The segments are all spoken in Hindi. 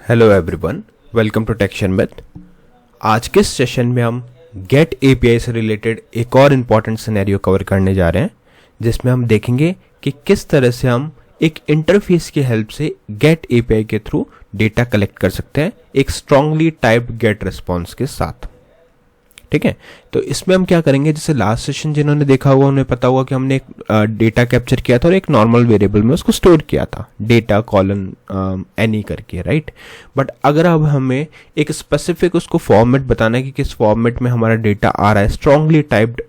Hello everyone, welcome to techshan with. आज के सेशन में हम गेट एपीआई से रिलेटेड एक और इम्पॉर्टेंट सिनेरियो कवर करने जा रहे हैं, जिसमें हम देखेंगे कि किस तरह से हम एक इंटरफेस की हेल्प से गेट एपीआई के थ्रू डेटा कलेक्ट कर सकते हैं एक स्ट्रांगली टाइप्ड गेट रिस्पॉन्स के साथ। ठीक है, तो इसमें हम क्या करेंगे, जैसे लास्ट सेशन जिन्होंने देखा हुआ उन्हें पता होगा कि हमने एक डेटा कैप्चर किया था और एक नॉर्मल वेरिएबल में उसको स्टोर किया था, डेटा कॉलन एनी करके, राइट। बट अगर अब हमें एक स्पेसिफिक उसको फॉर्मेट बताना है कि किस फॉर्मेट में हमारा डेटा आ रहा है, स्ट्रांगली टाइप्ड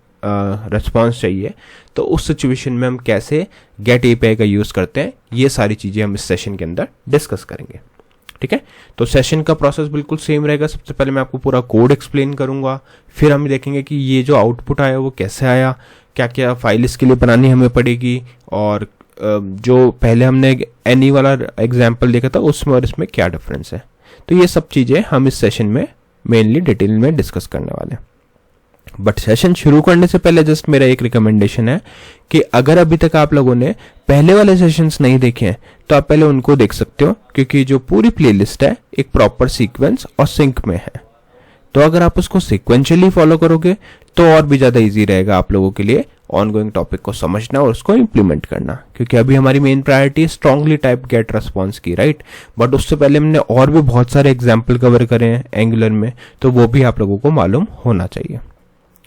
रिस्पॉन्स चाहिए, तो उस सिचुएशन में हम कैसे गेट एपीआई का यूज करते हैं, ये सारी चीजें हम इस सेशन के अंदर डिस्कस करेंगे। ठीक है, तो सेशन का प्रोसेस बिल्कुल सेम रहेगा। सबसे पहले मैं आपको पूरा कोड एक्सप्लेन करूंगा, फिर हम देखेंगे कि ये जो आउटपुट आया वो कैसे आया, क्या क्या फाइल इसके लिए बनानी हमें पड़ेगी, और जो पहले हमने एनी वाला एग्जांपल देखा था उसमें और इसमें क्या डिफरेंस है। तो ये सब चीज़ें हम इस सेशन में मेनली डिटेल में डिस्कस करने वाले हैं। बट सेशन शुरू करने से पहले जस्ट मेरा एक रिकमेंडेशन है कि अगर अभी तक आप लोगों ने पहले वाले सेशंस नहीं देखे हैं तो आप पहले उनको देख सकते हो, क्योंकि जो पूरी प्लेलिस्ट है एक प्रॉपर सीक्वेंस और सिंक में है। तो अगर आप उसको सीक्वेंशियली फॉलो करोगे तो और भी ज्यादा इजी रहेगा आप लोगों के लिए ऑनगोइंग टॉपिक को समझना और उसको इंप्लीमेंट करना, क्योंकि अभी हमारी main priority strongly type get response की, राइट। बट उससे पहले हमने और भी बहुत सारे एग्जाम्पल कवर करे हैं एंगुलर में, तो वो भी आप लोगों को मालूम होना चाहिए।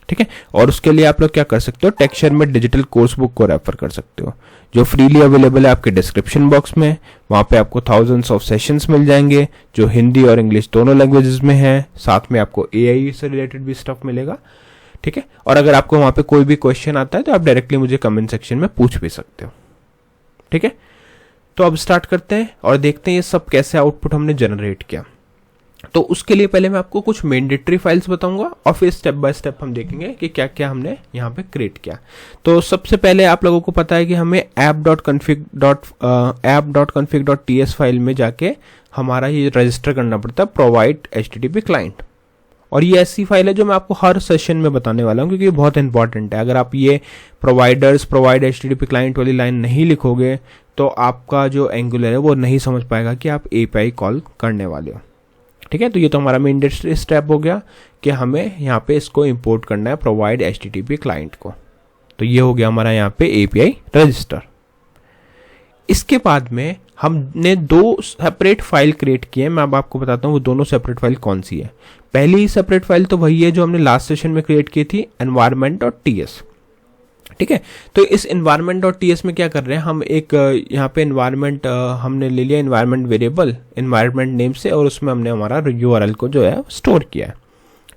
ठीक है, और उसके लिए आप लोग क्या कर सकते हो, टेक्सचर में डिजिटल कोर्स बुक को रेफर कर सकते हो, जो फ्रीली अवेलेबल है आपके डिस्क्रिप्शन बॉक्स में। वहां पे आपको थाउजेंड्स ऑफ सेशंस मिल जाएंगे जो हिंदी और इंग्लिश दोनों लैंग्वेजेस में हैं। साथ में आपको एआई से रिलेटेड भी स्टफ मिलेगा। ठीक है, और अगर आपको वहां पे कोई भी क्वेश्चन आता है तो आप डायरेक्टली मुझे कमेंट सेक्शन में पूछ भी सकते हो। ठीक है, तो अब स्टार्ट करते हैं और देखते हैं ये सब कैसे आउटपुट हमने जनरेट किया। तो उसके लिए पहले मैं आपको कुछ मैंडेटरी फाइल्स बताऊंगा और फिर स्टेप बाय स्टेप हम देखेंगे कि क्या क्या हमने यहाँ पे क्रिएट किया। तो सबसे पहले आप लोगों को पता है कि हमें app.config.ts फाइल में जाके हमारा ये रजिस्टर करना पड़ता है प्रोवाइड HTTP क्लाइंट। और ये ऐसी फाइल है जो मैं आपको हर सेशन में बताने वाला हूँ, क्योंकि ये बहुत इंपॉर्टेंट है। अगर आप ये प्रोवाइड HTTP क्लाइंट वाली लाइन नहीं लिखोगे तो आपका जो एंगुलर है वो नहीं समझ पाएगा कि आप API कॉल करने वाले हो। ठीक है, तो ये तो हमारा मेन स्टेप हो गया कि हमें यहाँ पे इसको इंपोर्ट करना है प्रोवाइड HTTP क्लाइंट को। तो ये हो गया हमारा यहाँ पे API रजिस्टर। इसके बाद में हमने दो सेपरेट फाइल क्रिएट किए। मैं अब आपको बताता हूँ वो दोनों सेपरेट फाइल कौन सी है। पहली सेपरेट फाइल तो वही है जो हमने लास्ट सेशन में क्रिएट की थी, environment.ts। ठीक है, तो इस environment.ts में क्या कर रहे हैं हम, एक यहाँ पे environment हमने ले लिया environment वेरिएबल environment नेम से, और उसमें हमने हमारा URL को जो है स्टोर किया है।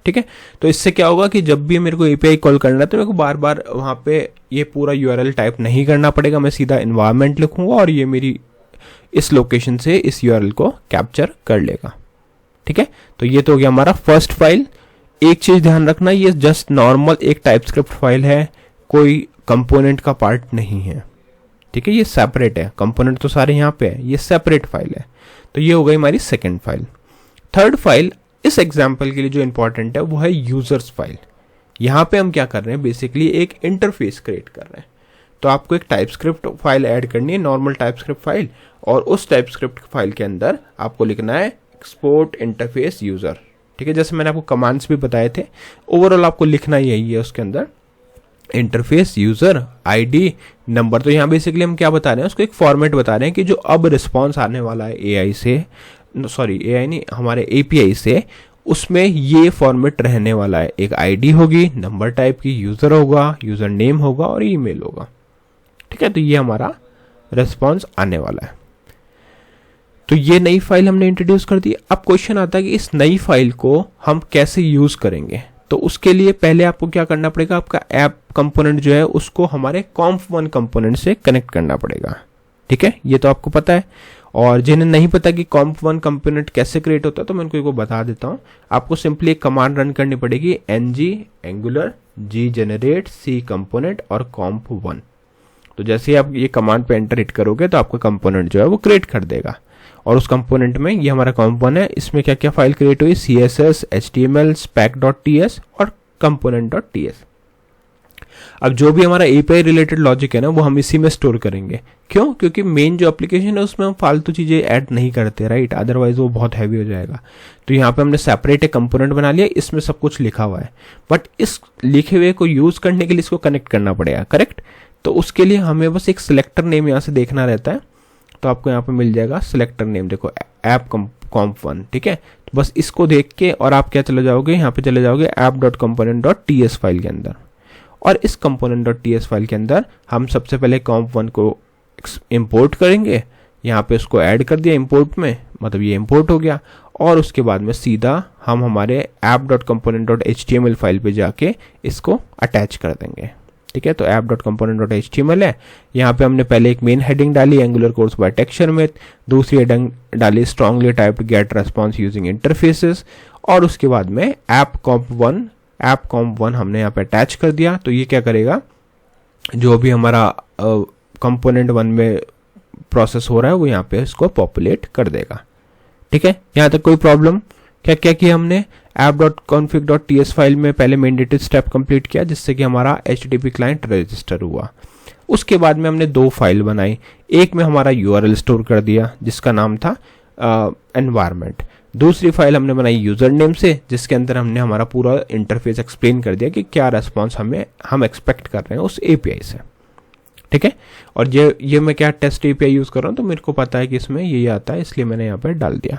ठीक है, तो इससे क्या होगा कि जब भी मेरे को API कॉल करना है तो मेरे को बार बार वहाँ पे ये पूरा URL टाइप नहीं करना पड़ेगा। मैं सीधा environment लिखूंगा और ये मेरी इस लोकेशन से इस URL को कैप्चर कर लेगा। ठीक है, तो ये तो हो गया हमारा फर्स्ट फाइल। एक चीज ध्यान रखना, ये जस्ट नॉर्मल एक टाइपस्क्रिप्ट फाइल है, कोई कंपोनेंट का पार्ट नहीं है। ठीक है, ये सेपरेट है, कंपोनेंट तो सारे यहाँ पे है, ये सेपरेट फाइल है। तो ये हो गई हमारी सेकंड फाइल। थर्ड फाइल इस एग्जांपल के लिए जो इंपॉर्टेंट है वो है यूजर्स फाइल। यहाँ पे हम क्या कर रहे हैं, बेसिकली एक इंटरफेस क्रिएट कर रहे हैं। तो आपको एक टाइपस्क्रिप्ट फाइल ऐड करनी है, नॉर्मल टाइपस्क्रिप्ट फाइल, और उस टाइपस्क्रिप्ट फाइल के अंदर आपको लिखना है एक्सपोर्ट इंटरफेस यूजर। ठीक है, जैसे मैंने आपको कमांड्स भी बताए थे, ओवरऑल आपको लिखना यही है उसके अंदर, इंटरफेस यूजर ID नंबर। तो यहाँ बेसिकली हम क्या बता रहे हैं, उसको एक फॉर्मेट बता रहे हैं कि जो अब रिस्पॉन्स आने वाला है AI से, सॉरी AI नहीं, हमारे API से, उसमें ये फॉर्मेट रहने वाला है। एक ID होगी, नंबर टाइप की, यूजर होगा, यूजर नेम होगा और ईमेल होगा। ठीक है, तो ये हमारा रिस्पॉन्स आने वाला है। तो ये नई फाइल हमने इंट्रोड्यूस कर दी। अब क्वेश्चन आता है कि इस नई फाइल को हम कैसे यूज करेंगे। तो उसके लिए पहले आपको क्या करना पड़ेगा, आपका ऐप कंपोनेंट जो है उसको हमारे conf1 कंपोनेंट से कनेक्ट करना पड़ेगा। ठीक है, ये तो आपको पता है। और जिन्हें नहीं पता कि conf1 कंपोनेंट कैसे क्रिएट होता है तो मैं उनको एक बता देता हूँ। आपको सिंपली एक कमांड रन करनी पड़ेगी, ng angular g generate c component और conf1। तो जैसे ही आप ये कमांड पे एंटर हिट करोगे तो आपका कंपोनेंट जो है वो क्रिएट कर देगा। और उस कंपोनेंट में ये हमारा कंपोनेंट है, इसमें क्या क्या फाइल क्रिएट हुई, CSS, HTML, spec.ts और component.ts। अब जो भी हमारा एपीआई रिलेटेड लॉजिक है ना वो हम इसी में स्टोर करेंगे। क्यों? क्योंकि मेन जो एप्लीकेशन है उसमें हम फालतू चीज़ें ऐड नहीं करते, राइट, अदरवाइज वो बहुत हैवी हो जाएगा। तो यहाँ पे हमने सेपरेट एक कंपोनेंट बना लिया, इसमें सब कुछ लिखा हुआ है, बट इस लिखे हुए को यूज़ करने के लिए इसको कनेक्ट करना पड़ेगा, करेक्ट। तो उसके लिए हमें बस एक सिलेक्टर नेम यहाँ से देखना रहता है। तो आपको यहाँ पे मिल जाएगा सिलेक्टर नेम, देखो ऐप comp1, ठीक है। तो बस इसको देख के और आप क्या चले जाओगे, यहाँ पे चले जाओगे app.component.ts फाइल के अंदर, और इस component.ts फाइल के अंदर हम सबसे पहले comp1 को इंपोर्ट करेंगे। यहाँ पे उसको ऐड कर दिया इंपोर्ट में, मतलब ये इंपोर्ट हो गया, और उसके बाद में सीधा हम हमारे app.component.html फाइल पे जाके इसको अटैच कर देंगे, ठीक है। तो app.component.html है, यहाँ पे हमने पहले एक मेन हेडिंग डाली एंगुलर कोर्स बाय टेक्सचर में, दूसरी हेडिंग डाली strongly typed get response using interfaces, और उसके बाद में app.comp1 हमने यहाँ पे अटैच कर दिया। तो ये क्या करेगा, जो भी हमारा कंपोनेंट 1 में प्रोसेस हो रहा है वो यहाँ पे इसको पॉपुलेट कर देगा, ठीक है। यहाँ तक कोई प्रॉब्लम? क्या क्या किया हमने, app.config.ts फाइल में पहले मैंडेटरी स्टेप कंप्लीट किया जिससे कि हमारा HTTP क्लाइंट रजिस्टर हुआ। उसके बाद में हमने 2 फाइल बनाई, एक में हमारा URL स्टोर कर दिया जिसका नाम था एनवायरनमेंट, दूसरी फाइल हमने बनाई यूजर नेम से जिसके अंदर हमने हमारा पूरा इंटरफेस एक्सप्लेन कर दिया कि क्या रेस्पॉन्स हम एक्सपेक्ट कर रहे हैं उस API से, ठीक है। और ये मैं क्या टेस्ट API यूज़ कर रहा हूँ, तो मेरे को पता है कि इसमें ये आता है इसलिए मैंने यहाँ पर डाल दिया।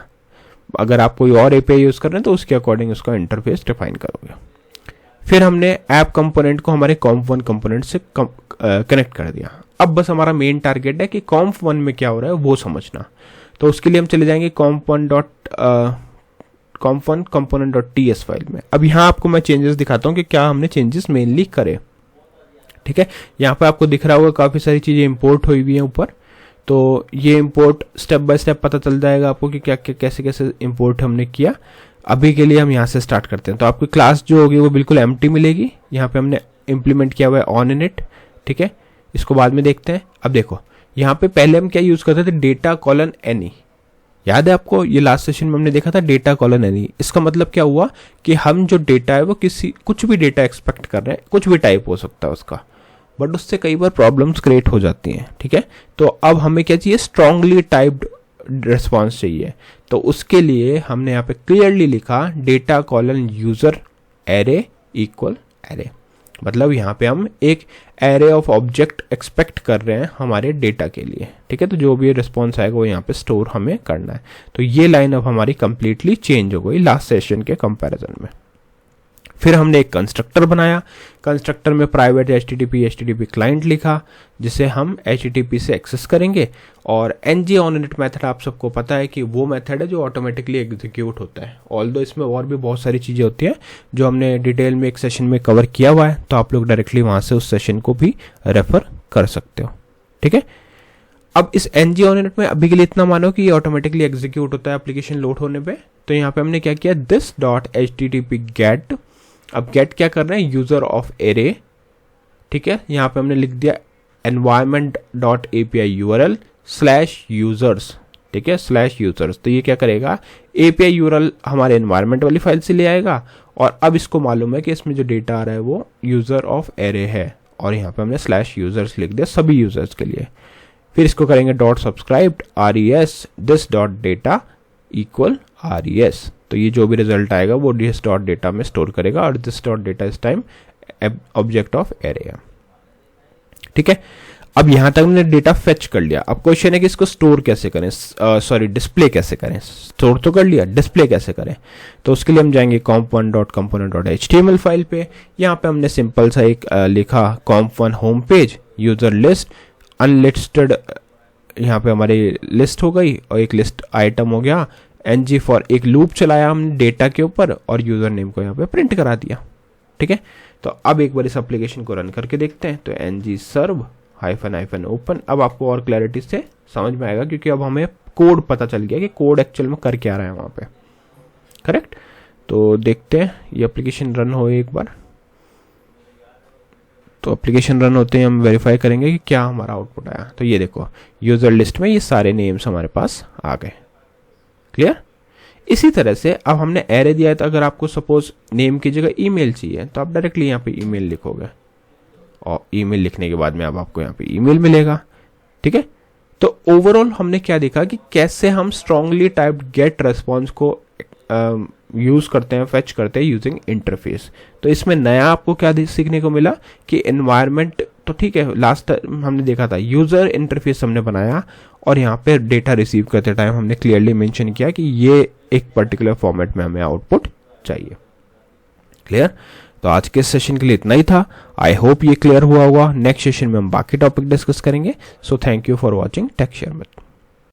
अगर आप कोई और API यूज़ कर रहे हैं तो उसके अकॉर्डिंग उसका इंटरफेस डिफाइन करोगे। फिर हमने ऐप कंपोनेंट को हमारे comp1 कंपोनेंट से कनेक्ट कर दिया। अब बस हमारा मेन टारगेट है कि comp1 में क्या हो रहा है वो समझना। तो उसके लिए हम चले जाएंगे comp1 component.ts फाइल में। अब यहाँ आपको मैं चेंजेस दिखाता हूँ कि क्या हमने चेंजेस मेनली करे, ठीक है। यहाँ पे आपको दिख रहा होगा काफ़ी सारी चीज़ें इंपोर्ट हुई हुई हैं ऊपर, तो ये इंपोर्ट स्टेप बाय स्टेप पता चल जाएगा आपको कि क्या क्या कैसे कैसे इंपोर्ट हमने किया। अभी के लिए हम यहाँ से स्टार्ट करते हैं। तो आपकी क्लास जो होगी वो बिल्कुल एम्प्टी मिलेगी, यहाँ पे हमने इम्प्लीमेंट किया हुआ है ऑन इनिट, ठीक है। इसको बाद में देखते हैं। अब देखो यहाँ पे पहले हम क्या यूज़ करते थे, डेटा कॉलन एनी, याद है आपको, ये लास्ट सेशन में हमने देखा था डेटा कॉलन एनी। इसका मतलब क्या हुआ कि हम जो डेटा है वो कुछ भी डेटा एक्सपेक्ट कर रहे हैं, कुछ भी टाइप हो सकता है उसका, बट उससे कई बार प्रॉब्लम्स क्रिएट हो जाती हैं, ठीक है। तो अब हमें क्या चाहिए, स्ट्रांगली टाइप्ड रिस्पॉन्स चाहिए। तो उसके लिए हमने यहाँ पे क्लियरली लिखा data colon user array equal array, मतलब यहाँ पे हम एक एरे ऑफ ऑब्जेक्ट एक्सपेक्ट कर रहे हैं हमारे डेटा के लिए, ठीक है। तो जो भी रिस्पॉन्स आएगा वो यहाँ पे स्टोर हमें करना है। तो ये लाइन अब हमारी कंप्लीटली चेंज हो गई लास्ट सेशन के कंपैरिजन में। फिर हमने एक कंस्ट्रक्टर बनाया, कंस्ट्रक्टर में प्राइवेट HTTP क्लाइंट लिखा जिसे हम HTTP से एक्सेस करेंगे, और ng-onInit मेथड आप सबको पता है कि वो मेथड है जो ऑटोमेटिकली एग्जीक्यूट होता है। ऑल्दो इसमें और भी बहुत सारी चीज़ें होती हैं जो हमने डिटेल में एक सेशन में कवर किया हुआ है, तो आप लोग डायरेक्टली वहाँ से उस सेशन को भी रेफर कर सकते हो, ठीक है। अब इस ng-onInit में अभी के लिए इतना मानो कि ये ऑटोमेटिकली एग्जीक्यूट होता है एप्लीकेशन लोड होने पे। तो यहाँ पे हमने क्या किया, this.http get, अब गेट क्या कर रहे हैं, यूजर ऑफ एरे, ठीक है। यहाँ पे हमने लिख दिया environment.api URL /users, ठीक है, /users। तो ये क्या करेगा, API URL हमारे एनवायरनमेंट वाली फाइल से ले आएगा, और अब इसको मालूम है कि इसमें जो डेटा आ रहा है वो यूजर ऑफ एरे है, और यहाँ पे हमने /users लिख दिया सभी यूजर्स के लिए। फिर इसको करेंगे .subscribed res this.data equal res। तो ये जो भी रिजल्ट आएगा वो this.data में स्टोर करेगा, और this.data इस टाइम ऑब्जेक्ट ऑफ एरे है, ठीक है। अब यहां तक हमने डेटा फेच कर लिया। अब क्वेश्चन है कि इसको स्टोर कैसे करें, डिस्प्ले कैसे करें। स्टोर तो कर लिया, डिस्प्ले कैसे करें। तो उसके लिए हम जाएंगे comp1.component.html फाइल पे। यहाँ पे हमने सिंपल सा एक लिखा comp1 home page user list unlisted, यहाँ पे हमारी लिस्ट हो गई और एक लिस्ट आइटम हो गया। ng फॉर एक लूप चलाया हमने डेटा के ऊपर और यूजर नेम को यहाँ पे प्रिंट करा दिया, ठीक है। तो अब एक बार इस एप्लीकेशन को रन करके देखते हैं। तो ng serve --- open, अब आपको और क्लैरिटी से समझ में आएगा क्योंकि अब हमें कोड पता चल गया कि कोड एक्चुअल में कर क्या रहा है वहाँ पे, करेक्ट। तो देखते हैं ये एप्लीकेशन रन हो एक बार। तो एप्लीकेशन रन होते ही हम वेरीफाई करेंगे कि क्या हमारा आउटपुट आया। तो ये देखो यूजर लिस्ट में ये सारे नेम्स हमारे पास आ गए, क्लियर। इसी तरह से अब हमने एरे दिया है, तो अगर आपको सपोज नेम की जगह ईमेल चाहिए तो आप डायरेक्टली यहाँ पे ईमेल लिखोगे, और ईमेल लिखने के बाद में अब आपको यहाँ पे ईमेल मिलेगा। ठीक है, तो ओवरऑल हमने क्या देखा कि कैसे हम स्ट्रांगली टाइप्ड गेट रेस्पॉन्स को यूज करते हैं, फेच करते हैं यूजिंग इंटरफेस। तो इसमें नया आपको क्या सीखने को मिला कि एनवायरनमेंट तो ठीक है, लास्ट हमने देखा था यूजर इंटरफेस हमने बनाया और यहाँ पे डेटा रिसीव करते टाइम हमने क्लियरली मेंशन किया कि ये एक पर्टिकुलर फॉर्मेट में हमें आउटपुट चाहिए। क्लियर? तो आज के सेशन के लिए इतना ही था। आई होप ये क्लियर हुआ होगा। नेक्स्ट सेशन में हम बाकी टॉपिक डिस्कस करेंगे। So thank you for watching Tech Share with.